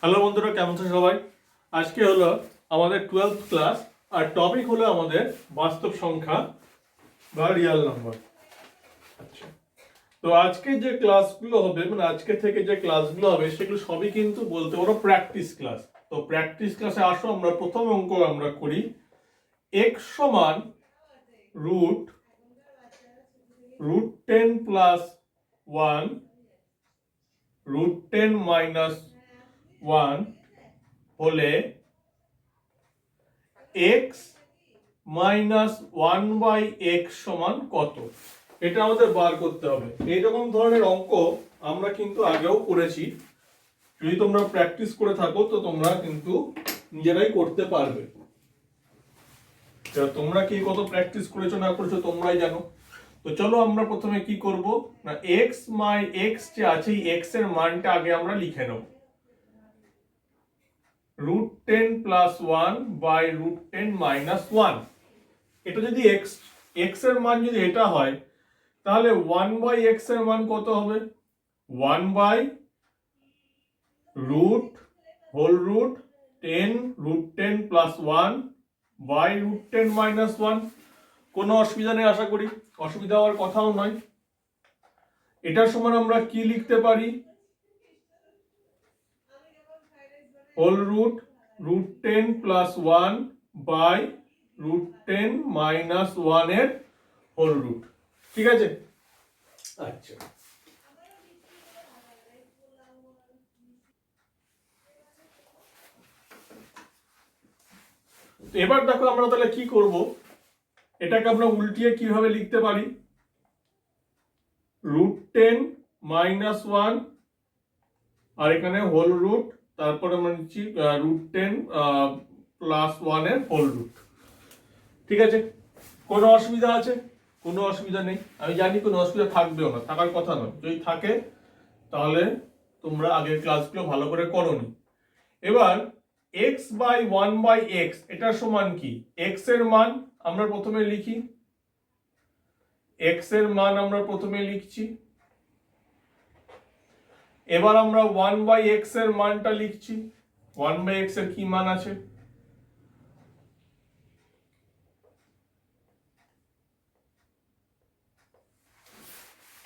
Hello বন্ধুরা, কেমন আছো সবাই? আজকে হলো আমাদের 12th ক্লাস আর টপিক হলো আমাদের বাস্তব সংখ্যা বা রিয়েল নাম্বার। আচ্ছা, তো আজকে যে ক্লাসগুলো হবে মানে আজকে থেকে যে ক্লাসগুলো হবে সেগুলো সবই কিন্তু বলতে পারো প্র্যাকটিস ক্লাস। তো প্র্যাকটিস ক্লাসে আসো, আমরা প্রথম অঙ্ক আমরা করি x সমান root root 10 plus 1 root 10 minus 1 হলে x মাইনাস 1/x সমান কত। এটা আমাদের বার করতে হবে। এইরকম ধরনের অঙ্ক আমরা কিন্তু আগেও করেছি। যদি তোমরা প্র্যাকটিস করে থাকো তো তোমরা কিন্তু নিজেরাই করতে পারবে। তোমরা কি কত প্র্যাকটিস করেছো না করেছো তোমরাই জানো। তো চলো আমরা প্রথমে কি করব না x যে আছে x এর মানটা আগে আমরা লিখে নেব। Root 10 plus 1 by root 10 minus 1। এটা যদি x এর মান যদি এটা হয় তাহলে 1/x এর মান কত হবে? 1 by root whole root 10 root 10 plus 1 by root 10 minus 1। কোনো অসুবিধা নেই, আশা করি অসুবিধা হওয়ার কথাও নয়। এটার সমান আমরা কি লিখতে পারি? Whole root root 10 plus 1 by root 10 minus 1 এর হোল রুট। ঠিক আছে? আচ্ছা, এবার দেখো আমরা তাহলে কি করব, এটাকে আমরা উল্টিয়ে কিভাবে লিখতে পারি? রুট 10 মাইনাস 1 আর এখানে হোল রুট, তারপরে আমরা নিচ্ছি রুট 10 প্লাস 1 এর হোল রুট। ঠিক আছে? কোনো অসুবিধা আছে? কোনো অসুবিধা নেই, আমি জানি কোনো অসুবিধা থাকবেও না, থাকার কথা নয়। যদি থাকে তাহলে তোমরা আগের ক্লাসগুলো ভালো করে করোনি। এবার x বাই 1/x এটার সমান কি? x এর মান আমরা প্রথমে লিখি, x এর মান আমরা প্রথমে লিখছি। এবার আমরা 1/x এর মানটা লিখছি। 1/x এর কি মান আছে?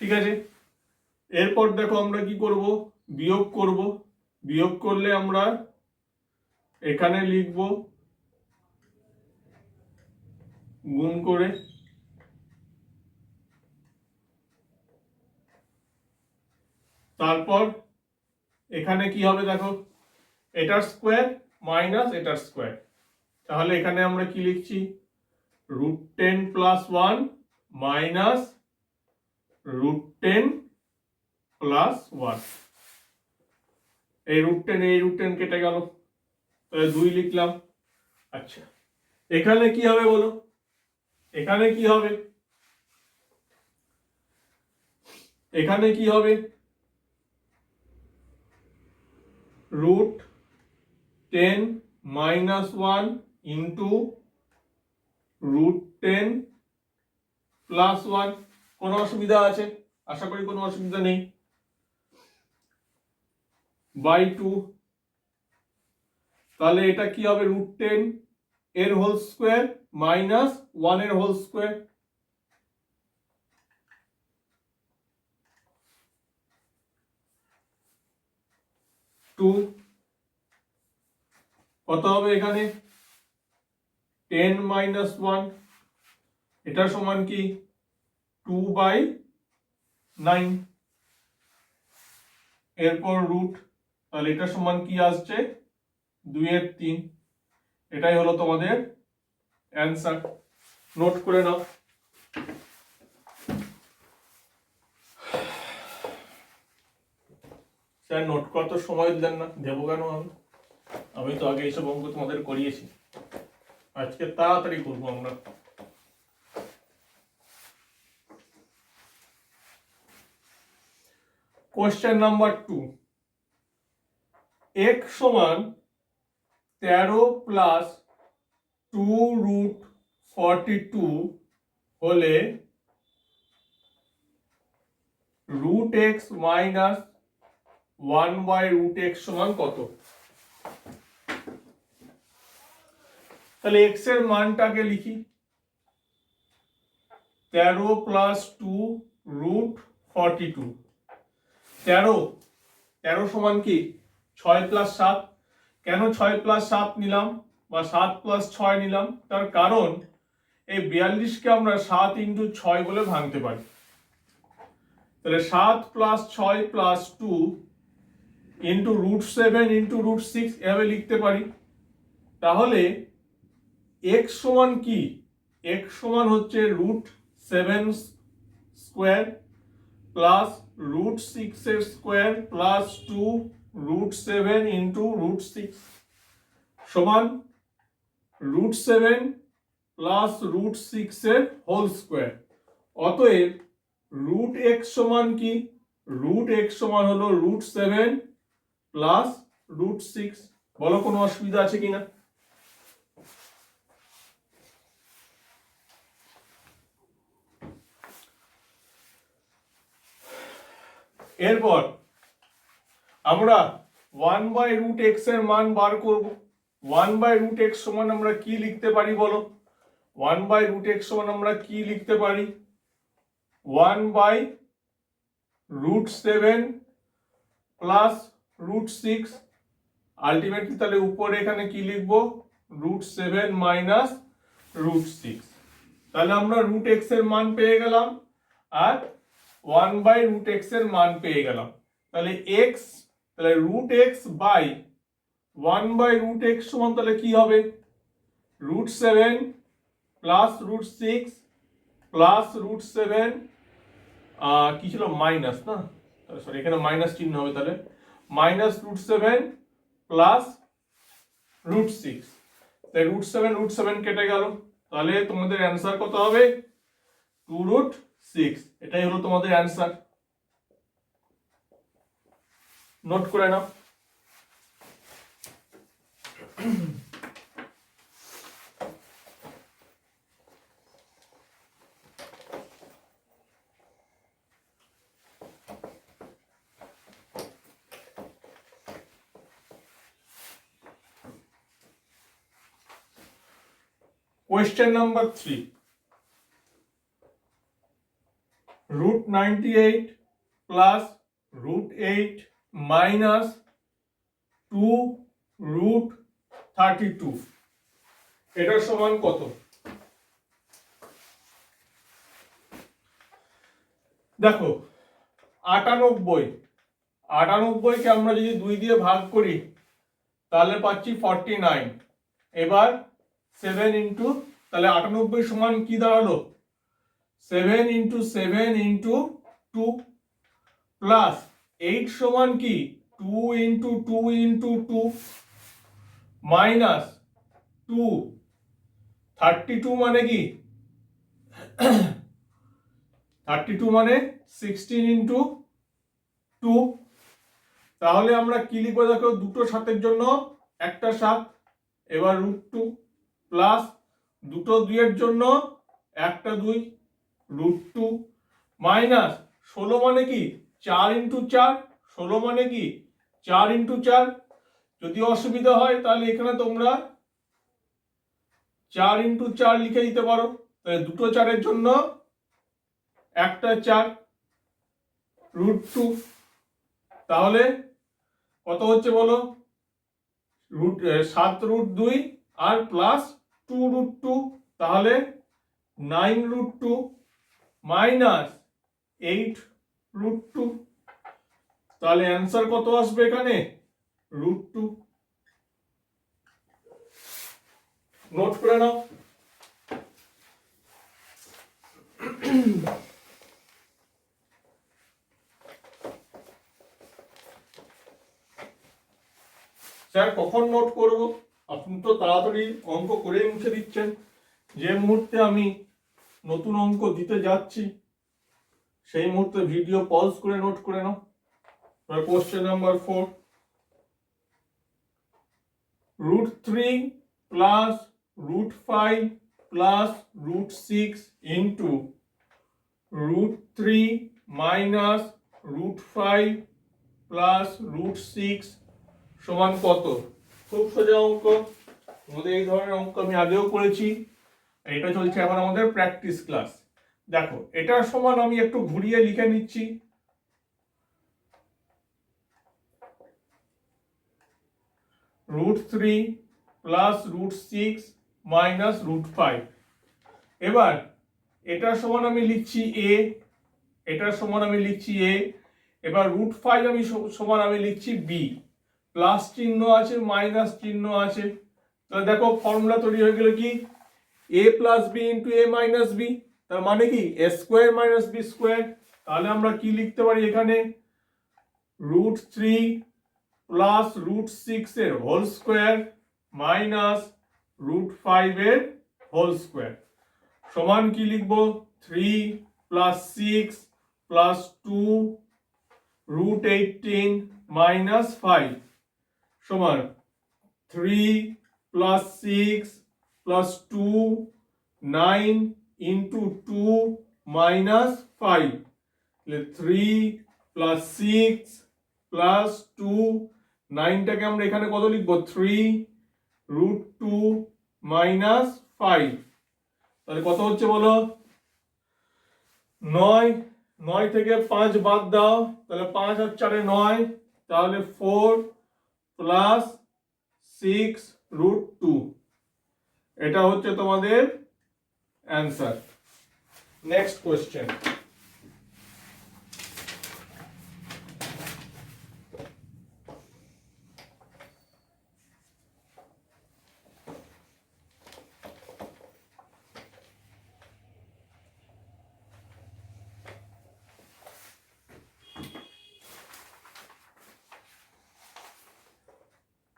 ঠিক আছে, এরপর দেখো আমরা কি করব, বিয়োগ করব। বিয়োগ করলে আমরা এখানে লিখব গুণ করে। তারপর এখানে কি হবে দেখো, এটার স্কোয়ার মাইনাস এটার স্কোয়ার। তাহলে এখানে আমরা কি লিখছি? Root 10 plus 1 minus root 10 plus 1। এই রুট 10 কেটে গেল, তাহলে 2 লিখলাম। আচ্ছা, এখানে কি হবে বলো? এখানে কি হবে? এখানে কি হবে? Root 10 minus 1 into root 10 plus 1। কোনো অসুবিধা আছে? আশা করি কোনো অসুবিধা নেই। বাই 2। তাহলে এটা কি হবে? রুট 10 এর হোল স্কোয়ার মাইনাস 1 এর হোল স্কোয়ার। টু কত হবে এখানে? 10 মাইনাস 1, এটা সমান কি? 2/9। এরপর রুট, তাহলে এটা সমান কি আসছে? 2/3। এটাই হলো তোমাদের অ্যান্সার। নোট করে নাও। স্যার নোট করতে সময় দিলেন না, দেবো কেন আমি? আমি তো আগে এইসব অঙ্ক তোমাদের করিয়েছি, আজকে তাড়াতাড়ি করবো আমরা। কোশ্চেন নাম্বার 2, x সমান 13 প্লাস 2 রুট 42 হলে রুট x মাইনাস 1/√x সমান কত? তাহলে x এর মানটাকে লিখি 13 প্লাস 2 রুট 42। 13 সমান কি 6 প্লাস 7। কেন 6 প্লাস 7 নিলাম বা 7 প্লাস 6 নিলাম? তার কারণ এই 42কে আমরা 7 ইন্টু 6 বলে ভাঙতে পারি। তাহলে 7 plus 6 plus 2 into root 7 into root 6 এভাবে লিখতে পারি। তাহলে x সমান কি? x সমান হচ্ছে রুট 7 স্কোয়ার প্লাস রুট 6 এর square plus 2 root 7 into root 6 সমান রুট 7 প্লাস রুট 6 এর হোল স্কোয়ার। অতএব রুট এক্স সমান কি? রুট এক্স সমান হলো রুট 7 প্লাস রুট 6। বলো কোনো অসুবিধা আছে কিনা? এরপর আমরা 1/√x এর মান বার করব। 1/√x সমান আমরা কি লিখতে পারি বলো? 1/√x সমান আমরা কি লিখতে পারি? 1/√7 প্লাস রুট 6। আলটিমেটলি তাহলে উপরে এখানে কি লিখবো? Root 7 minus root 6। তাহলে আমরা রুট এক্স এর মান পেয়ে গেলাম আর 1/√x এর মান পেয়ে গেলাম। তাহলে x, তাহলে রুট এক্স বাই 1/√x সমান তাহলে কি হবে? Root 7 plus root 6 plus root 7 কি ছিল মাইনাস, না সরি এখানে মাইনাস চিহ্ন হবে, তাহলে মাইনাস রুট 7 প্লাস রুট 6। তাই রুট 7 কেটে গেল। তাহলে তোমাদের অ্যান্সার কত হবে? 2√6। এটাই হলো তোমাদের অ্যান্সার। নোট করে নাও। Question number 3. Root 98 plus root 8 minus 2 root 32 এটার সমান কত? দেখো 98 কে আমরা যদি 2 দিয়ে ভাগ করি তাহলে পাচ্ছি 49। এবার 7 ইন্টু, তাহলে 98 সমান কি দাঁড়ালো? 7 ইন্টু 7 ইন্টু 2 প্লাস 8 সমান কি 2 ইন্টু 2 ইন্টু 2 মাইনাস 2 32 মানে কি 32 মানে 16 ইন্টু 2। তাহলে আমরা কি লিখবো? দেখো দুটো সাতের জন্য একটা 7, এবার রুট 2 প্লাস দুটো 2 এর জন্য একটা 2 রুট 2 মাইনাস 16 মানে কি 4 ইন্টু 4, 16 মানে কি 4 ইন্টু 4। যদি অসুবিধা হয় তাহলে এখানে তোমরা 4 ইন্টু 4 লিখে দিতে পারো। তাহলে দুটো 4 এর জন্য একটা 4 রুট 2। তাহলে কত হচ্ছে বলো? 7 রুট 2 আর প্লাস 2 রুট 2, তাহলে 9 রুট 2 মাইনাস 8 রুট 2। তাহলে অ্যান্সার কত আসবে এখানে? রুট 2। নোট করে নাও। স্যার কখন নোট করব? আপনি তো তাড়াতাড়ি অঙ্ক করে মুছে দিচ্ছেন। যে মুহূর্তে আমি নতুন অঙ্ক দিতে যাচ্ছি সেই মুহূর্তে ভিডিও পজ করে নোট করে নাও। Question number 4, root 3 plus root 5 plus root 6 into root 3 minus root 5 plus root 6 সমান কত? খুব সোজা অঙ্ক। তোমাদের এই ধরনের অঙ্ক আমি আগেও করেছি, এটা চলছে এখন আমাদের প্র্যাকটিস ক্লাস। দেখো এটার সমান আমি একটু ঘুরিয়ে লিখে নিচ্ছি, √3 প্লাস √6 মাইনাস √5। এবার এটার সমান আমি লিখছি a, এটার সমান আমি লিখছি a। এবার √5 আমি সমান আমি লিখছি b। প্লাস চিহ্ন আছে, মাইনাস চিহ্ন আছে, তাহলে দেখো ফর্মুলা তৈরি হয়ে গেল কি, a plus b into a minus b, তার মানে কি a square minus b square. তাহলে আমরা কি লিখতে পারি এখানে, √3 প্লাস √6 এর হোল স্কোয়ার মাইনাস √5 এর হোল স্কোয়ার সমান কি লিখবো, 3 প্লাস 6 প্লাস 2 √18 মাইনাস 5 সমান 3 plus 6 plus 2 9 into 2 minus 5, 3 plus 6 plus 2, 9টাকে আমরা এখানে কত লিখবো, 3 √2 মাইনাস 5। তাহলে কত হচ্ছে বলো, 9, 9 থেকে 5 বাদ দাও, তাহলে 5 আর 4 9, তাহলে 4 প্লাস 6 √2, এটা হচ্ছে তোমাদের answer. Next question,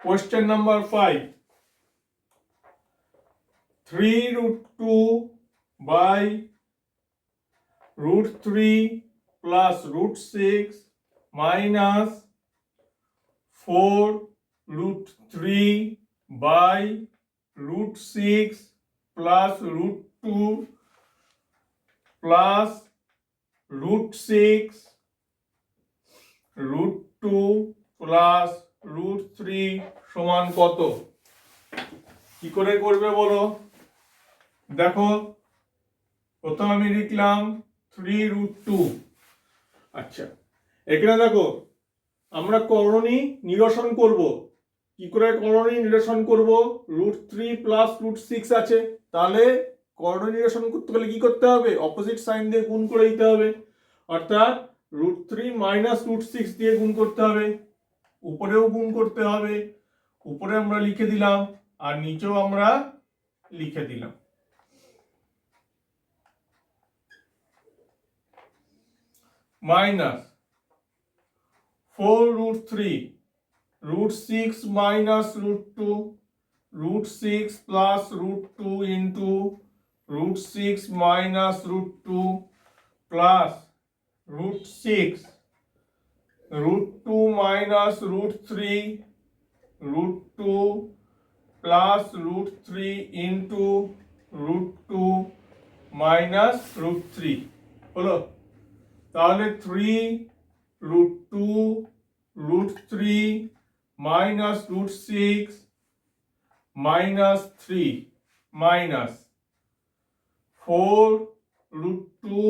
question number 5, 3√2 by √3 plus √6 minus 4√3 by √6 plus √2 plus √6 √2 plus √3 সমান কত? কি করে করবে বলো? দেখো প্রথমে আমি লিখলাম 3√2। আচ্ছা, এখানে দেখো আমরা করণী নিরসন করব। কি করে করণী নিরসন করব? √3 প্লাস √6 আছে, তাহলে করণী নিরসন করতে গেলে কি করতে হবে? অপোজিট সাইন দিয়ে গুণ করে দিতে হবে, অর্থাৎ √3 মাইনাস √6 দিয়ে গুণ করতে হবে। উপরেও গুণ করতে হবে, উপরে আমরা লিখে দিলাম আর নিচেও আমরা লিখে দিলাম। Minus 4√3 √6 minus √2 √6 plus √2 into √6 minus √2 plus √6 √2 minus √3 √2 plus √3 into √2 minus √3 হলো। তাহলে 3√2 √3 minus √6 minus 3 minus 4√2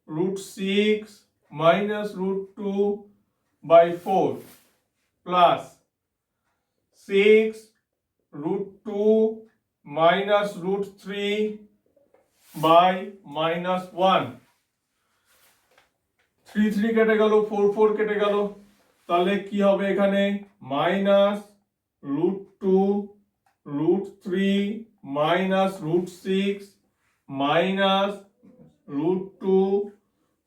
√6 minus √2 by 4 plus 6√2 minus √3 by minus 1। 3 3 কেটে গেল, 4 4 কেটে গেল, তাহলে কি হবে এখানে? Minus √2 √3 minus √6 minus √2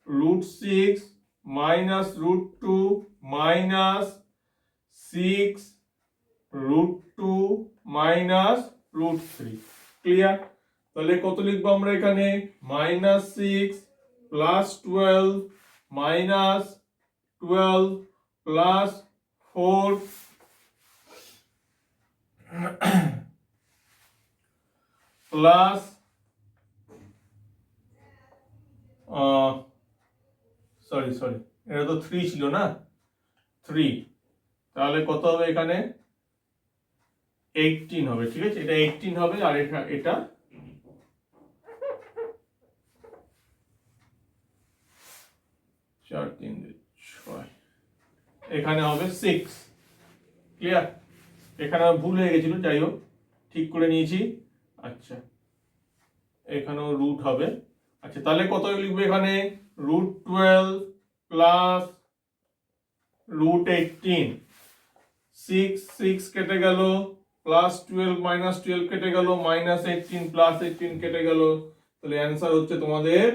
√6 minus √2 minus 6 √2 minus √3। Clear? তাহলে কত লিখবো আমরা এখানে? -6 plus 12 minus 12 plus 4 plus sorry এটা তো 3 ছিল না, 3, তাহলে কত হবে এখানে? 18 হবে, ঠিক আছে, এটা 18 হবে আর এটা 4 3 6, এখানে হবে 6। ক্লিয়ার? এখানে ভুল হয়ে গেছিল, যাই হোক ঠিক করে নিয়েছি। আচ্ছা, এখানেও রুট হবে। আচ্ছা, তাহলে কত লিখবে এখানে? √12 প্লাস √18, 6 কেটে গেল, +12 -12 কেটে গেল, -18 +18 কেটে গেল, তাহলে অ্যান্সার হচ্ছে তোমাদের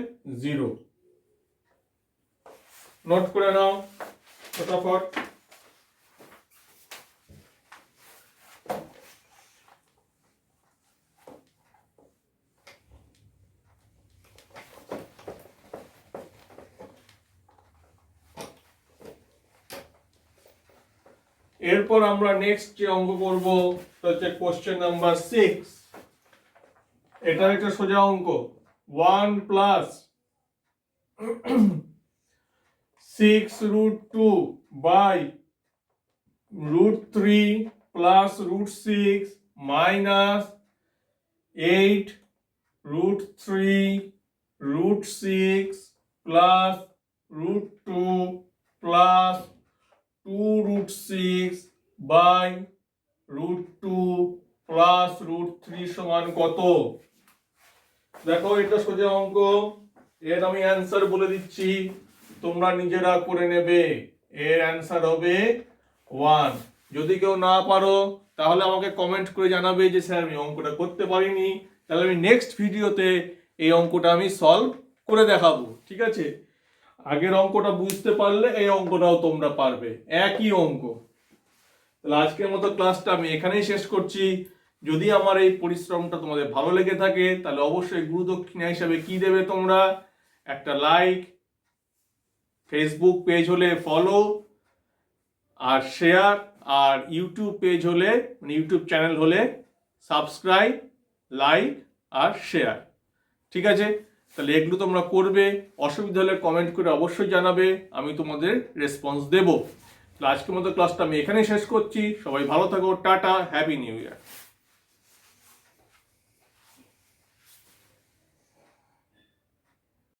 0। নোট করে নাও ফটাফট। এরপর আমরা নেক্সট যে অঙ্ক করব তা হচ্ছে কোশ্চেন নাম্বার 6। এটা একটা সোজা অঙ্ক। 1 plus 6√2 by √3 plus √6 minus 8√3 √6 plus √2 plus 2√6 by √2 plus √3 সমান কত? দেখো, এটা সোজা অঙ্ক, এর আমি অ্যান্সার বলে দিচ্ছি, তোমরা নিজেরা করে নেবে। এর অ্যান্সার হবে 1। যদি কেউ না পারো তাহলে আমাকে কমেন্ট করে জানাবে যে স্যার আমি অঙ্কটা করতে পারিনি, তাহলে আমি নেক্সট ভিডিওতে এই অঙ্কটা আমি সলভ করে দেখাবো, ঠিক আছে? আগের অঙ্কটা বুঝতে পারলে এই অঙ্কটাও তোমরা পারবে, একই অঙ্ক। তাহলে আজকের মতো ক্লাসটা আমি এখানেই শেষ করছি। যদি আমার এই পরিশ্রমটা তোমাদের ভালো লেগে থাকে তাহলে অবশ্যই গুরুদক্ষিণা হিসাবে কি দেবে তোমরা? একটা লাইক, ফেসবুক পেজ হলে ফলো আর শেয়ার, আর ইউটিউব পেজ হলে মানে ইউটিউব চ্যানেল হলে সাবস্ক্রাইব, লাইক আর শেয়ার, ঠিক আছে? তাহলে এগুলো তোমরা করবে। অসুবিধা হলে কমেন্ট করে অবশ্যই জানাবে, আমি তোমাদের রেসপন্স দেবো। আজকের মতো ক্লাসটা আমি এখানেই শেষ করছি। সবাই ভালো থাকো, টাটা, হ্যাপি নিউ ইয়ার।